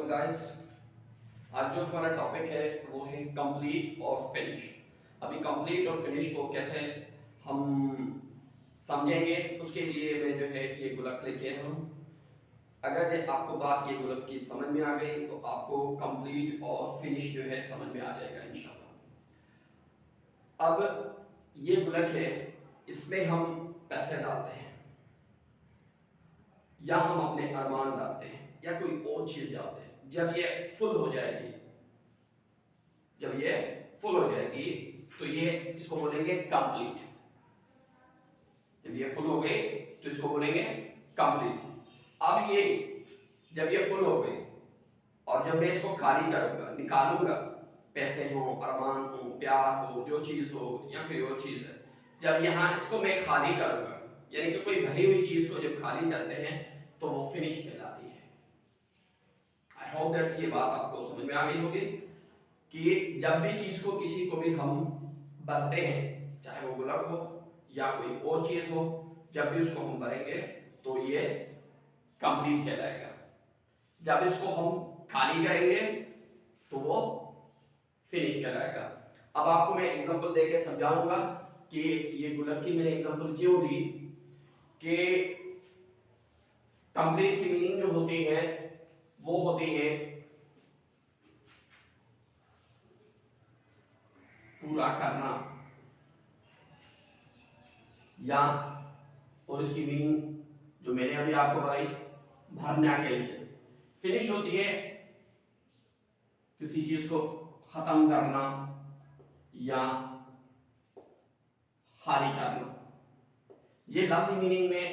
Welcome guys. आज जो हमारा टॉपिक है वो है कंप्लीट और फिनिश। अभी कंप्लीट और फिनिश को कैसे हम समझेंगे उसके लिए मैं जो है ये गुलक लेके आया हूँ। अगर जो आपको बात ये गुलक की समझ में आ गई तो आपको कंप्लीट और फिनिश जो है समझ में आ जाएगा इंशाल्लाह। अब ये गुलक है, इसमें हम पैसे डालते हैं या हम अपने अरमान डालते हैं या कोई और चीज डालते हैं। जब ये फुल हो जाएगी तो ये इसको बोलेंगे कंप्लीट। जब ये फुल हो गई तो इसको बोलेंगे कंप्लीट। अब ये जब ये फुल हो गई और जब मैं इसको खाली करूंगा, निकालूंगा, पैसे हो, अरमान हो, प्यार हो, जो चीज हो या कोई और चीज है, जब यहां इसको मैं खाली करूंगा, यानी कि कोई भरी हुई चीज को जब खाली करते हैं तो वो फिनिश कहलाती है। आई होप दैट्स ये बात आपको समझ में आ गई होगी कि जब भी चीज को किसी को भी हम भरते हैं, चाहे वो गुलाब हो या कोई और चीज हो, जब भी उसको हम भरेंगे तो ये कंप्लीट कहलाएगा। जब इसको हम खाली करेंगे तो वो फिनिश कहलाएगा। अब आपको मैं एग्जांपल देके समझाऊंगा कि ये गुलाब की मैंने एग्जांपल क्यों दी कि कंप्लीट की मीनिंग जो होती है वो होती है पूरा करना, या और इसकी मीनिंग जो मैंने अभी आपको बताई भरना के लिए। फिनिश होती है किसी चीज को खत्म करना या खाली करना। ये लफ्ज़ी मीनिंग में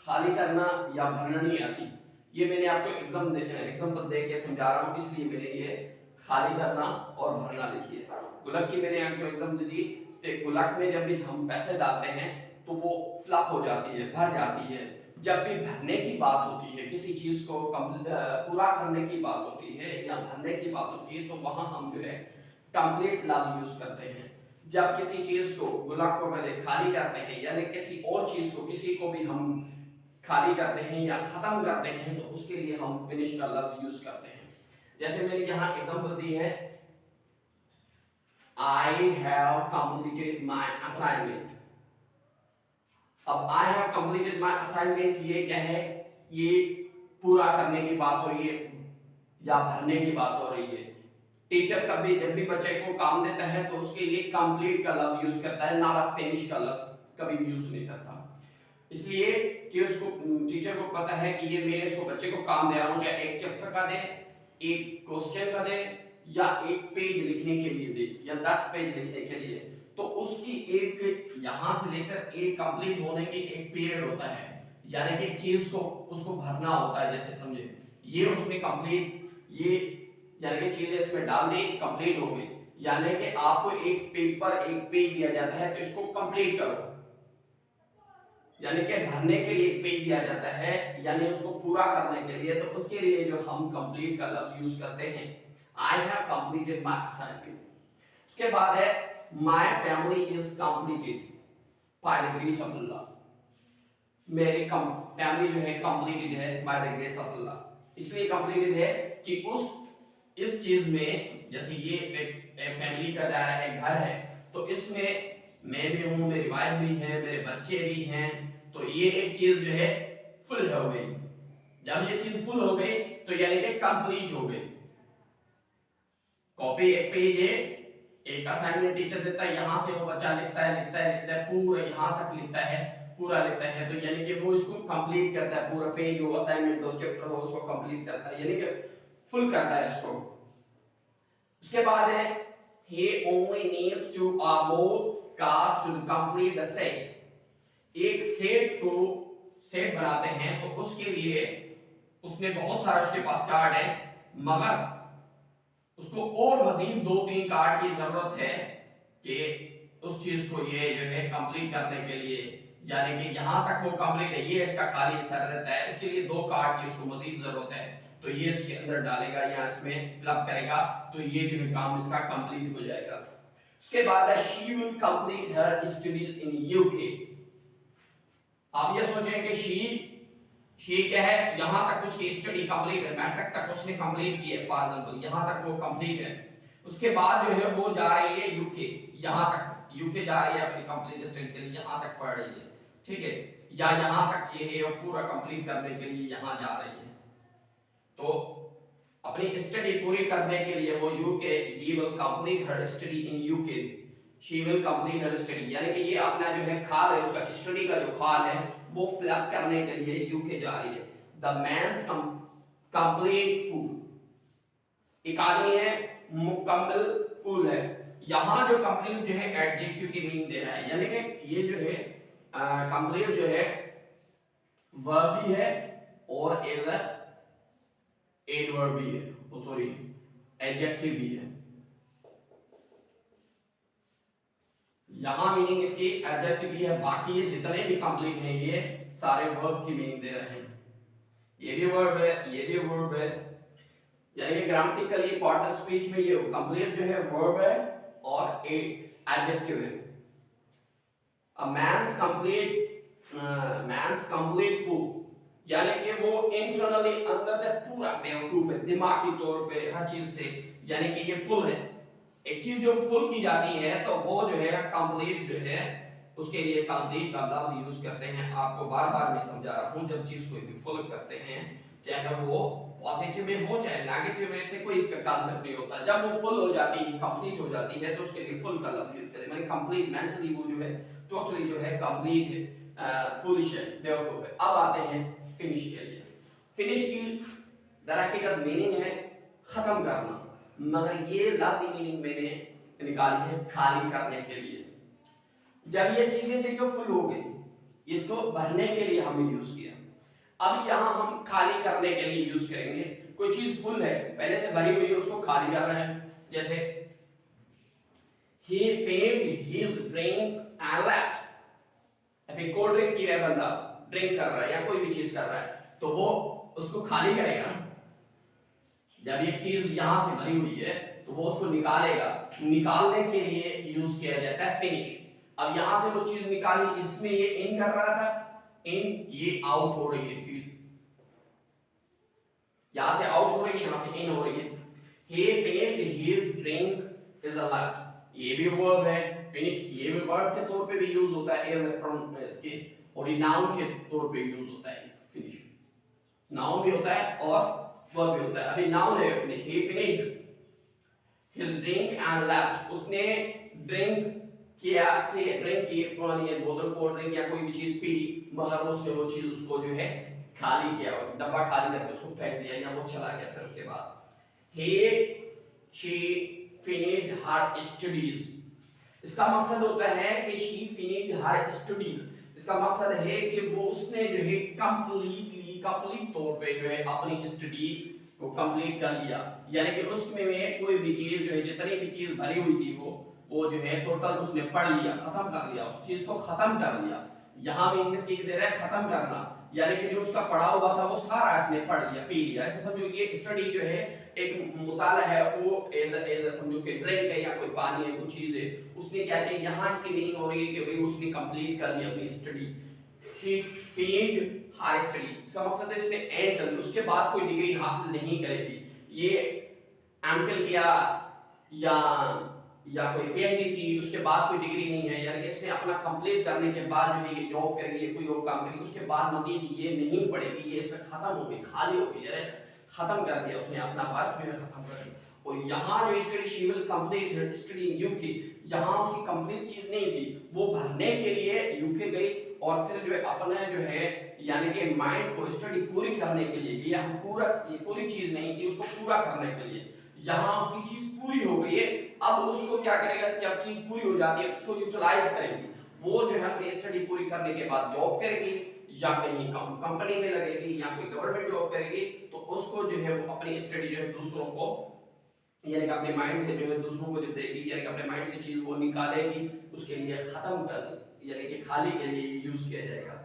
खाली करना या भरना नहीं आती। ये मैंने आपको एग्जांपल दे के समझा रहा हूं, इसलिए मैंने ये खाली करना और भरना लिखी है। गुलाब की मैंने आपको एग्जांपल दी कि गुलाब में जब भी हम पैसे डालते हैं तो वो फ्लप हो जाती है, भर जाती है। जब भी भरने की बात होती है, किसी चीज को पूरा करने की बात होती है या भरने की बात होती है, तो वहां हम जो है कंप्लीट लफ्ज यूज करते हैं। जब किसी चीज को गुलाब को पहले खाली करते हैं, यानी किसी और चीज को, किसी को भी हम खाली करते हैं या खत्म करते हैं, तो उसके लिए हम फिनिश का लफ्ज यूज करते हैं। जैसे मैंने यहां एग्जांपल दी है, I have completed my assignment. अब I have completed my assignment ये क्या है? ये पूरा करने की बात हो रही है या भरने की बात हो रही है। टीचर कभी जब भी बच्चे को काम देता है तो उसके लिए कंप्लीट का लफ्ज यूज करता है, ना फिनिश का लफ्ज कभी भी यूज नहीं करता। इसलिए कि उसको, टीचर को पता है कि ये मैं इसको बच्चे को काम दे रहा हूं, चाहे एक चैप्टर का दे, एक क्वेश्चन का दे या एक पेज लिखने के लिए दे या 10 पेज लिखने के लिए, तो उसकी एक यहां से लेकर एक कंप्लीट होने की एक पीरियड होता है, यानी कि चीज को उसको भरना होता है। जैसे समझे, ये उसने कंप्लीट, ये यानी कि चीजें इसमें डाल दी, कंप्लीट हो गई। यानी कि आपको एक पेपर, एक पेज दिया जाता है तो इसको कंप्लीट करो, यानी कि भरने के लिए एक पेज दिया जाता है, यानी उसको पूरा करने के लिए, तो उसके लिए जो हम कंप्लीट का लफ्ज यूज करते हैं, I have completed my assignment. उसके बाद है my family is completed by the grace of Allah. मेरी फैमिली जो है कंप्लीटेड है by the grace of Allah. इसलिए कंप्लीटेड है कि इस चीज में, जैसे ये एक फैमिली का दायरा है, घर है, तो इसमें मैं भी हूं, मेरी वाइफ भी है, मेरे बच्चे भी हैं, तो ये एक चीज जो है फुल हो गई। जब ये चीज फुल हो गई तो यानी कि कंप्लीट हो गई। कॉपी एक पेज है, एक असाइनमेंट टीचर देता है, यहां से वो बच्चा लिखता है पूरा यहां तक लिखता है, पूरा लिखता है, तो यानी कि वो इसको कंप्लीट करता है। पूरा पेज हो, असाइनमेंट हो, चैप्टर हो, उसको कंप्लीट करता है, यानी कि फुल करता है इसको। उसके बाद है he only needs to more cards to complete the set। एक सेट बनाते हैं तो उसके लिए उसमें बहुत सारे उसके पास कार्ड है, मगर उसको और मजीद 2-3 कार्ड की जरूरत है कि उस चीज को ये जो है कंप्लीट करने के लिए, यानी कि यहां तक वो कंप्लीट है, ये इसका खाली हिस्सा रहता है, उसके लिए 2 कार्ड की उसको मजीद जरूरत है, तो ये इसके अंदर डालेगा या इसमें फिलअप करेगा, तो ये जो है काम इसका कंप्लीट हो जाएगा। उसके बाद है she will complete her studies in UK. आप ये सोचें कि शी क्या है, यहाँ तक उसकी स्टडी कंप्लीट है, मैट्रिक तक उसने कंप्लीट की है, फॉर एग्जांपल यहाँ तक वो कंप्लीट है। उसके बाद जो है वो जा रही है यूके, यहाँ तक यूके जा रही है अपनी कंप्लीट स्टडी के लिए, यहाँ तक पढ़ रही है, ठीक है, या यहाँ तक ये है पूरा कंप्लीट करने के लिए यहाँ जा रही है। तो अपनी स्टडी पूरी करने के लिए वो UK, she will complete her study in UK, she will complete her study, यानी कि ये अपना जो है खाल है, उसका स्टडी का जो खाल है वो फिलअप करने के लिए यूके जा रही है। द मैन्स कंप्लीट फूल, एक आदमी है मुकम्मल फूल है, यहाँ जो कंप्लीट जो है एडजेक्टिव की मीनिंग दे रहा है, यानी कि ये जो है कंप्लीट जो है वर्ब भी है और एज अ एडवर्ब भी है, सॉरी एडजेक्टिव भी है। यहां मीनिंग इसकी एडजेक्टिव भी है, बाकी ये जितने भी कंप्लीट हैं ये सारे वर्ब की मीनिंग दे रहे हैं। ये भी वर्ब है, ये भी वर्ब है, यानी कि ग्रामेटिकली पार्ट्स ऑफ स्पीच में ये कंप्लीट जो है वर्ब है और एडजेक्टिव है। अ मैन्स कंप्लीट फूल, यानी कि वो इंटरनली अंदर से पूरा बेवकूफ है, दिमागी तौर पे हर चीज से, यानी कि ये फुल है। एक चीज जो फुल की जाती है तो वो जो है कंप्लीट जो है उसके लिए कंप्लीट का लफ्ज यूज करते हैं। आपको बार बार मैं समझा रहा हूं, जब चीज कोई भी फुल करते हैं चाहे वो पॉजिटिव में हो चाहे नेगेटिव में, से कोई इसका कांसेप्ट नहीं होता। जब वो फुल हो जाती है, कंप्लीट हो जाती है, तो उसके लिए फुल का लफ्ज यूज करें। मैंने कंप्लीट मेंटली वो जो है टोटली जो है कंप्लीट है, फुलिश है, बेवकूफ है। अब आते हैं फिनिश के लिए। फिनिश की दरअसल मीनिंग है खत्म करना, मगर ये लफ्ज़ी मीनिंग मैंने निकाली है खाली करने के लिए। जब ये चीजें देखो फुल हो गई, इसको भरने के लिए हमने यूज किया। अब यहाँ हम खाली करने के लिए यूज करेंगे। कोई चीज फुल है, पहले से भरी हुई है, उसको खाली कर रहे हैं। जैसे he finished his drink and left, अभी कोल्ड ड्रिंक पी रहा है बंदा, ड्रिंक कर रहा है या कोई भी चीज कर रहा है, तो वो उसको खाली करेगा। जब ये चीज यहां से भरी हुई है तो वो उसको निकालेगा, निकालने के लिए यूज किया जाता है फिनिश। अब यहां से वो चीज निकाली, इसमें ये इन कर रहा था, इन, ये आउट हो रही है चीज, यहां से आउट हो रही है, यहां से इन हो रही है। he finished his drink is a left, ये भी वर्ब है, फिनिश ये भी वर्ब के तौर पे भी यूज होता है एज अ प्रोनाउन, इसके और नाउन के तौर पे यूज होता है फिनिश। नाउन भी होता है और वर्ब भी होता है। अभी नाउन है finish, he finished his drink and left, उसने ड्रिंक किया, से ड्रिंक की, पानी बोतल कोल्ड ड्रिंक या कोई भी चीज पी, मगर उसने वो चीज उसको जो है खाली किया, डब्बा खाली करके उसको फेंक दिया या वो चला गया। फिर उसके बाद she finished her studies, इसका मकसद होता है कि she finished her studies, इसका मकसद है कि वो उसने जो है कंप्लीट तौर पे जो है अपनी स्टडी को कंप्लीट कर लिया, यानी कि उसमें में कोई भी चीज जो है जितनी भी चीज भरी हुई थी वो जो है टोटल उसने पढ़ लिया, खत्म कर लिया, उस चीज को खत्म कर लिया। यहाँ में इंग्लिश की दे रहा है खत्म करना, यानी कि जो उसका पढ़ा हुआ था वो सारा इसने पढ़ लिया, पी लिया। ऐसे समझो कि स्टडी जो है एक मुताला है, वो एज समझो कि ड्रिंक है या कोई पानी है, कोई चीज है, उसने क्या किया, यहाँ इसकी मीनिंग हो रही है कि भाई उसने कंप्लीट कर लिया अपनी study. she finished her study, इसका मकसद है इसने एंड कर ली, उसके बाद कोई डिग्री हासिल नहीं करेगी। ये एमफिल किया या कोई पीएचडी की, उसके बाद कोई डिग्री नहीं है, यानी कि इसने अपना कंप्लीट करने के बाद जो है ये जॉब करेगी, कोई और काम करेगी, उसके बाद मजीद ये नहीं पढ़ेगी, ये इसमें खत्म हो गई, खाली हो गई, खत्म कर दिया उसने, अपना वर्क जो है खत्म कर दिया। और यहाँ जो study she will complete her study in UK, यहाँ उसकी कंप्लीट चीज नहीं थी, वो भरने के लिए यूके गई और फिर जो है अपने जो है यानी कि माइंड को स्टडी पूरी करने के लिए गया। पूरा ये पूरी चीज नहीं थी, उसको पूरा करने के लिए यहाँ उसकी चीज पूरी हो गई है। अब उसको क्या करेगा, जब चीज पूरी हो जाती है तो उसको यूटिलाइज करेगी, वो जो है अपनी स्टडी पूरी करने के बाद जॉब करेगी या कहीं कंपनी में लगेगी या कोई गवर्नमेंट जॉब करेगी, तो उसको जो है वो अपनी स्टडी जो है दूसरों को यानी कि अपने माइंड से जो है दूसरों को जब देगी, यानी कि अपने माइंड से चीज वो निकालेगी, उसके लिए खत्म कर यानी कि खाली के लिए यूज किया जाएगा।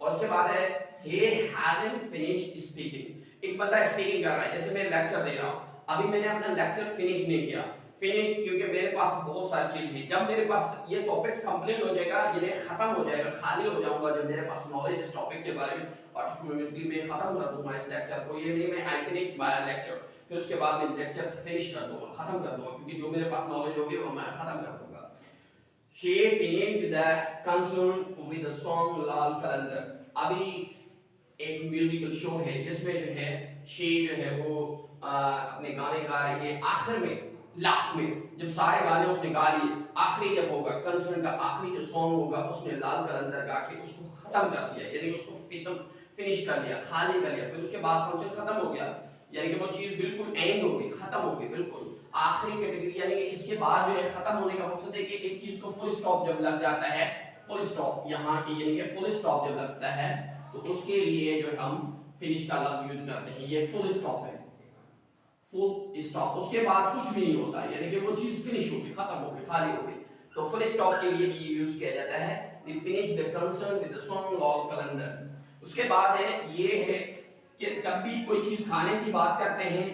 और उसके बाद है he hasn't finished speaking, एक बंदा स्पीकिंग कर रहा है, जैसे मैं लेक्चर दे रहा हूँ, अभी मैंने अपना लेक्चर फिनिश नहीं किया, फिनिश, क्योंकि मेरे पास बहुत सारी चीज है। जब मेरे पास ये टॉपिक्स कंप्लीट हो जाएगा, ये खत्म हो जाएगा, खाली हो जाऊंगा, जब मेरे पास नॉलेज इस टॉपिक के बारे में और कम्युनिटी में खत्म कर दूंगा इस लेक्चर को। ये नहीं मैं आई फिनिश माय लेक्चर, फिर उसके बाद मैं लेक्चर फिनिश कर दूंगा, खत्म कर दूंगा, क्योंकि जो मेरे पास नॉलेज होगी वो मैं खत्म कर दूंगा। She finished the concern with the song लाल कलंदर। अभी एक म्यूजिकल शो है जिसमें जो है she जो है वो अपने गाने गा रही है। आखिर में, लास्ट में, जब सारे गाने उसने गा लिए, आखिरी जब होगा कंसर्न का आखिरी जो सॉन्ग होगा, उसने लाल कलंदर गा के उसको खत्म कर दिया, यानी उसको फिनिश कर लिया, खाली कर लिया। फिर उसके बाद फंक्शन खत्म हो गया, यानी कि वो चीज बिल्कुल एंड हो गई, खत्म हो गई बिल्कुल आखिरी कैटेगरी। यानी कि इसके बाद जो है खत्म होने का मकसद है कि एक चीज को फुल स्टॉप जब लग जाता है, फुल स्टॉप यहाँ यानी कि फुल स्टॉप जब लगता है तो उसके लिए जो हम फिनिश का लफ्ज यूज करते हैं। ये फुल स्टॉप है, फुल स्टॉप, उसके बाद कुछ भी नहीं होता, यानी कि वो चीज फिनिश हो गई, खत्म हो गई, खाली हो गई। तो फुल स्टॉप के लिए भी यूज किया जाता है the finish the concern with the song of calendar. उसके बाद है ये है कि कब भी कोई चीज खाने की बात करते हैं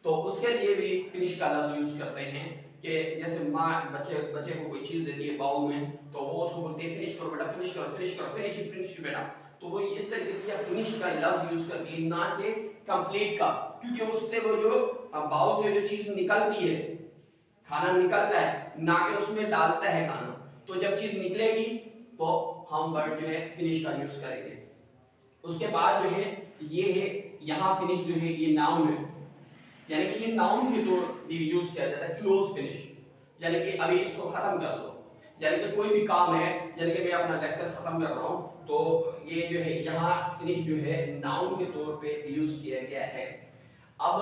तो उसके लिए भी फिनिश का लफ्ज यूज करते हैं कि जैसे माँ बच्चे को कोई चीज देती है बाउल में, तो वो उसको बोलती है फिनिश करो बेटा, फिनिश करो, फिनिश करो, फिनिश बेटा। तो वो इस तरीके से फिनिश का लफ्ज यूज करती है, ना कि कंप्लीट का, क्योंकि उससे वो जो बाउल से जो चीज निकलती है, खाना निकलता है, ना कि उसमें डालता है खाना। तो जब चीज निकलेगी तो हम वर्ड जो है फिनिश का यूज करेंगे। उसके बाद जो है ये है यहाँ फिनिश जो है ये नाउन है, यानी कि ये नाउन के तौर पर यूज किया जाता है, क्लोज फिनिश, यानी कि अभी इसको खत्म कर लो, यानी कि कोई भी काम है, यानी कि मैं अपना लेक्चर खत्म कर रहा हूं, तो ये जो है यहाँ फिनिश जो है नाउन के तौर पे यूज किया गया है। अब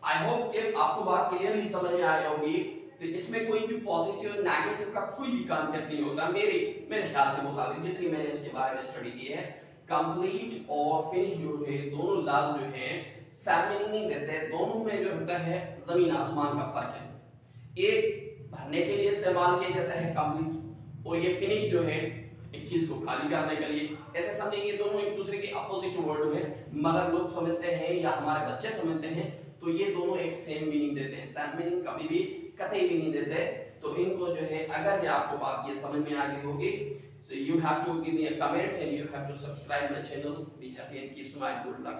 आई होप कि आपको बात क्लियरली समझ में आई होगी। तो इसमें कोई भी पॉजिटिव नेगेटिव का कोई भी कॉन्सेप्ट नहीं होता, मेरे ख्याल के मुताबिक जितनी मैंने इसके बारे में स्टडी की है। कंप्लीट और फिनिश जो है दोनों लफ्ज जो है सेम मीनिंग नहीं देते, दोनों में जो होता है जमीन आसमान का फर्क है। एक भरने के लिए इस्तेमाल किया जाता है कंप्लीट, और ये फिनिश जो है एक चीज को खाली करने के लिए। ऐसे समझेंगे दोनों एक दूसरे के अपोजिट वर्ड है, मगर लोग समझते हैं या हमारे बच्चे समझते हैं तो ये दोनों एक सेम मीनिंग देते हैं, सेम मीनिंग कभी भी कतई भी नहीं देते। तो इनको जो है अगर जो आपको बात ये समझ में आ गई होगी, so you have to give me a comments and you have to subscribe my channel. Be happy and keep smiling. Good luck.